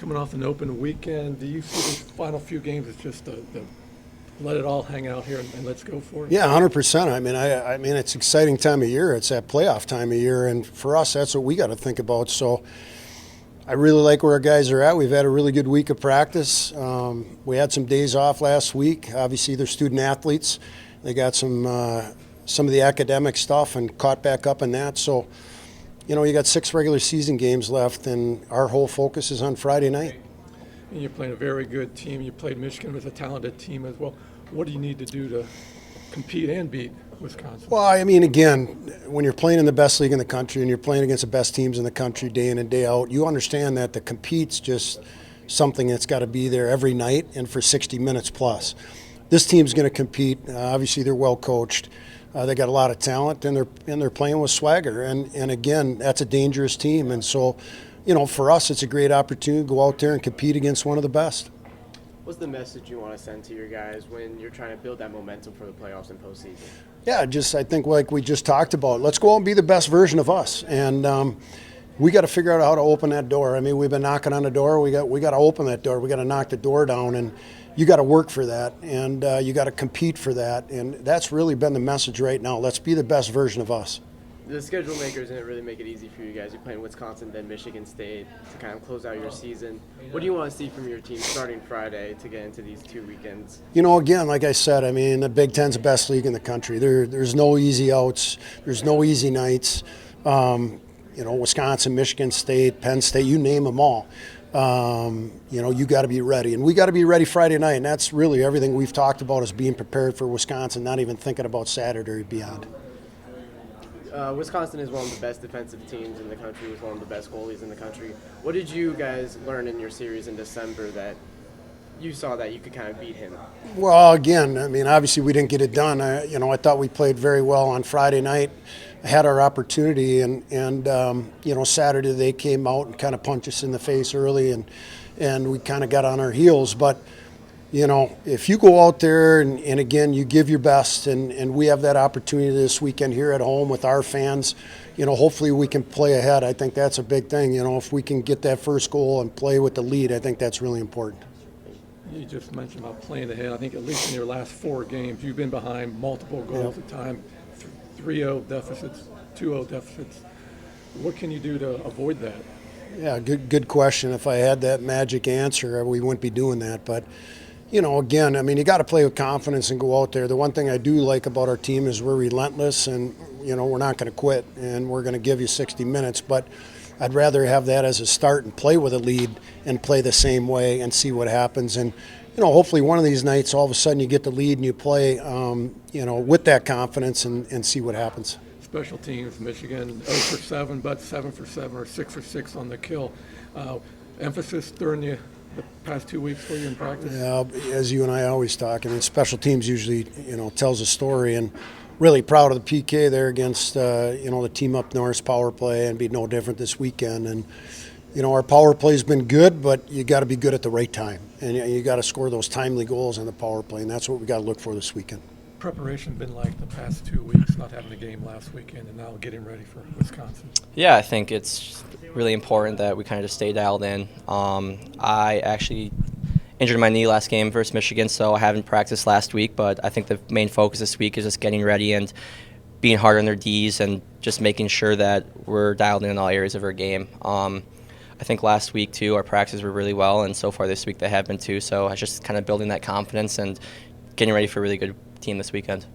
Coming off an open weekend, do you see these final few games as just the let it all hang out here and let's go for it? Yeah, 100%. I mean, it's an exciting time of year. It's that playoff time of year, and for us, that's what we got to think about. So I really like where our guys are at. We've had a really good week of practice. We had some days off last week. Obviously, they're student athletes. They got some of the academic stuff and caught back up in that. So, you got 6 regular season games left, and our whole focus is on Friday night. And you're playing a very good team. You played Michigan with a talented team as well. What do you need to do to compete and beat Wisconsin? Well, I mean, again, when you're playing in the best league in the country and you're playing against the best teams in the country day in and day out, you understand that the compete's just something that's got to be there every night and for 60 minutes plus. This team's going to compete. Obviously, they're well coached. They got a lot of talent, and they're playing with swagger. And again, that's a dangerous team. And so, for us, it's a great opportunity to go out there and compete against one of the best. What's the message you want to send to your guys when you're trying to build that momentum for the playoffs and postseason? Yeah, I think like we just talked about, let's go out and be the best version of us. And we got to figure out how to open that door. I mean, we've been knocking on the door. We got to open that door. We got to knock the door down, and you got to work for that, and you got to compete for that. And that's really been the message right now. Let's be the best version of us. The schedule makers didn't really make it easy for you guys. You're playing Wisconsin, then Michigan State to kind of close out your season. What do you want to see from your team starting Friday to get into these 2 weekends? Again, like I said, I mean, the Big Ten's the best league in the country. There's no easy outs. There's no easy nights. Wisconsin, Michigan State, Penn State, you name them all. You got to be ready. And we got to be ready Friday night, and that's really everything we've talked about is being prepared for Wisconsin, not even thinking about Saturday or beyond. Wisconsin is one of the best defensive teams in the country, with one of the best goalies in the country. What did you guys learn in your series in December that you saw that you could kind of beat him? Well, again, I mean, obviously we didn't get it done. I thought we played very well on Friday night, had our opportunity, and Saturday they came out and kind of punched us in the face early, and we kind of got on our heels. But if you go out there and again, you give your best, and we have that opportunity this weekend here at home with our fans, hopefully we can play ahead. I think that's a big thing. If we can get that first goal and play with the lead, I think that's really important. You just mentioned about playing ahead. I think at least in your last 4 games, you've been behind multiple goals at a time, 3-0 deficits, 2-0 deficits. What can you do to avoid that? Yeah, good question. If I had that magic answer, we wouldn't be doing that. But again, I mean, you got to play with confidence and go out there. The one thing I do like about our team is we're relentless, and we're not going to quit, and we're going to give you 60 minutes. But I'd rather have that as a start and play with a lead and play the same way and see what happens. And hopefully one of these nights, all of a sudden you get the lead and you play, with that confidence and see what happens. Special teams, Michigan 0 for 7, but 7 for 7 or 6 for 6 on the kill. Emphasis during the past 2 weeks for you in practice? Yeah, as you and I always talk, I mean, special teams usually, tells a story, and really proud of the PK there against, the team up north's power play, and be no different this weekend. And, our power play's been good, but you got to be good at the right time, and you got to score those timely goals on the power play, and that's what we got to look for this weekend. Preparation been like the past 2 weeks, not having a game last weekend and now getting ready for Wisconsin? Yeah, I think it's really important that we kind of just stay dialed in. I actually injured my knee last game versus Michigan, so I haven't practiced last week, but I think the main focus this week is just getting ready and being hard on their Ds and just making sure that we're dialed in all areas of our game. I think last week, too, our practices were really well, and so far this week they have been, too, so I just kind of building that confidence and getting ready for a really good team this weekend.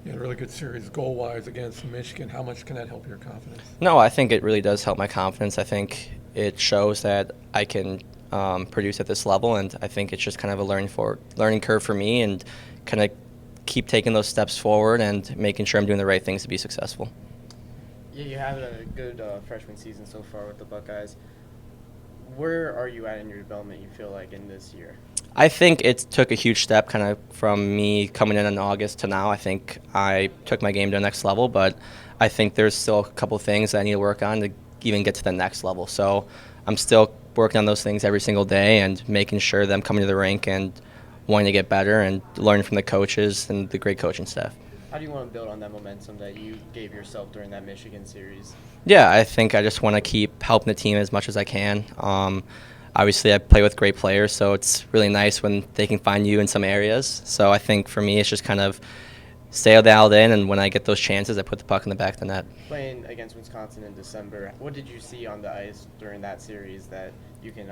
You had a really good series goal-wise against Michigan. How much can that help your confidence? No, I think it really does help my confidence. I think it shows that I can produce at this level, and I think it's just kind of a learning curve for me, and kind of keep taking those steps forward and making sure I'm doing the right things to be successful. Yeah, you had a good freshman season so far with the Buckeyes. Where are you at in your development, you feel like, in this year? I think it took a huge step kind of from me coming in August to now. I think I took my game to the next level, but I think there's still a couple things that I need to work on to even get to the next level. So I'm still working on those things every single day and making sure that I'm coming to the rink and wanting to get better and learning from the coaches and the great coaching staff. How do you want to build on that momentum that you gave yourself during that Michigan series? Yeah, I think I just want to keep helping the team as much as I can. obviously I play with great players, so it's really nice when they can find you in some areas. So I think for me, it's just kind of stay dialed in, and when I get those chances, I put the puck in the back of the net. Playing against Wisconsin in December, what did you see on the ice during that series that you can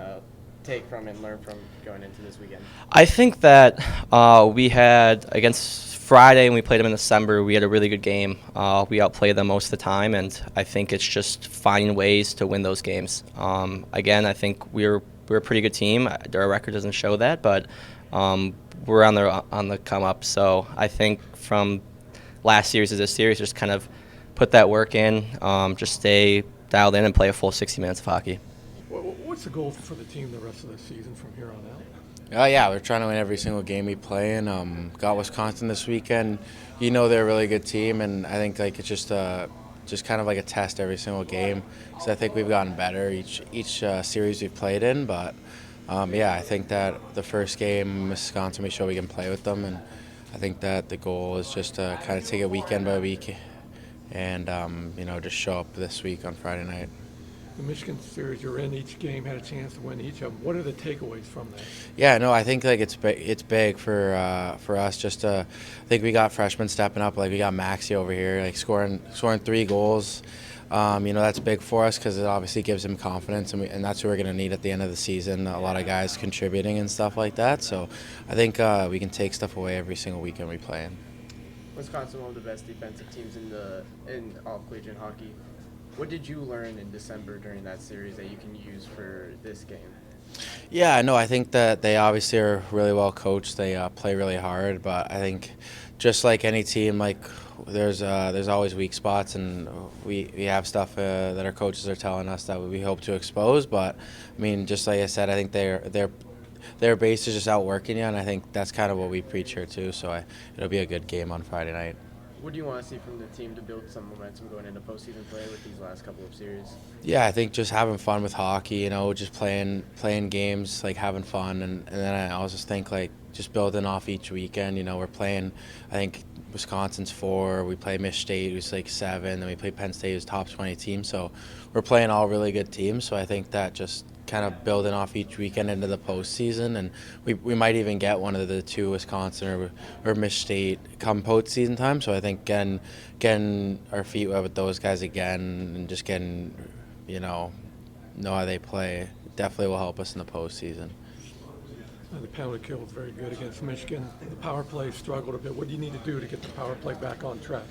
take from and learn from going into this weekend? I think that we had, against Friday, when we played them in December, we had a really good game. We outplayed them most of the time, and I think it's just finding ways to win those games. Again, I think we're a pretty good team. Our record doesn't show that, but we're on the come up. So I think from last series to this series, just kind of put that work in, just stay dialed in and play a full 60 minutes of hockey. What's the goal for the team the rest of the season from here on out? Yeah, we're trying to win every single game we play, and got Wisconsin this weekend. You know they're a really good team, and I think like it's just kind of like a test every single game. So I think we've gotten better each series we've played in. But yeah, I think that the first game, Wisconsin, we show we can play with them, and I think that the goal is just to kind of take it weekend by week, and just show up this week on Friday night. The Michigan series, you're in each game, had a chance to win each of them. What are the takeaways from that? Yeah, no, I think like it's big for us. Just I think we got freshmen stepping up. Like we got Maxey over here, like scoring 3 goals. That's big for us because it obviously gives him confidence, and that's what we're going to need at the end of the season. A lot of guys contributing and stuff like that. So I think we can take stuff away every single weekend we play in. Wisconsin, one of the best defensive teams in all collegiate hockey. What did you learn in December during that series that you can use for this game? Yeah, no, I think that they obviously are really well coached. They play really hard, but I think just like any team, like there's always weak spots, and we have stuff that our coaches are telling us that we hope to expose. But I mean, just like I said, I think their base is just outworking you, and I think that's kind of what we preach here too. So it'll be a good game on Friday night. What do you want to see from the team to build some momentum going into postseason play with these last couple of series? Yeah, I think just having fun with hockey, just playing games, like having fun, and then I also think like just building off each weekend. We're playing, I think Wisconsin's 4, we play Mich State, who's like 7, then we play Penn State, who's top 20 team. So we're playing all really good teams. So I think that just kind of building off each weekend into the postseason, and we might even get one of the 2, Wisconsin or Mich State, come postseason time. So I think getting our feet wet with those guys again and just getting, know how they play definitely will help us in the postseason. The penalty kill was very good against Michigan. The power play struggled a bit. What do you need to do to get the power play back on track?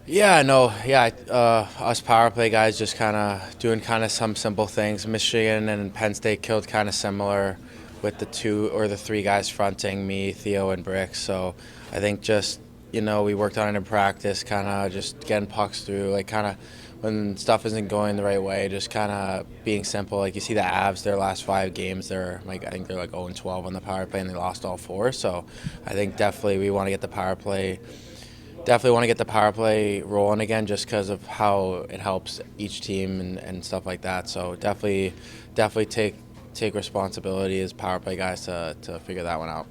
Us power play guys just kind of doing kind of some simple things. Michigan and Penn State killed kind of similar with the 2 or the 3 guys fronting me, Theo and Brick. So I think just, we worked on it in practice, kind of just getting pucks through, like kind of when stuff isn't going the right way, just kind of being simple. Like you see the Avs, their last 5 games, I think they're like 0-12 on the power play, and they lost all 4. So I think definitely we want to get the power play. Definitely want to get the power play rolling again, just because of how it helps each team and stuff like that. So definitely take responsibility as power play guys to figure that one out.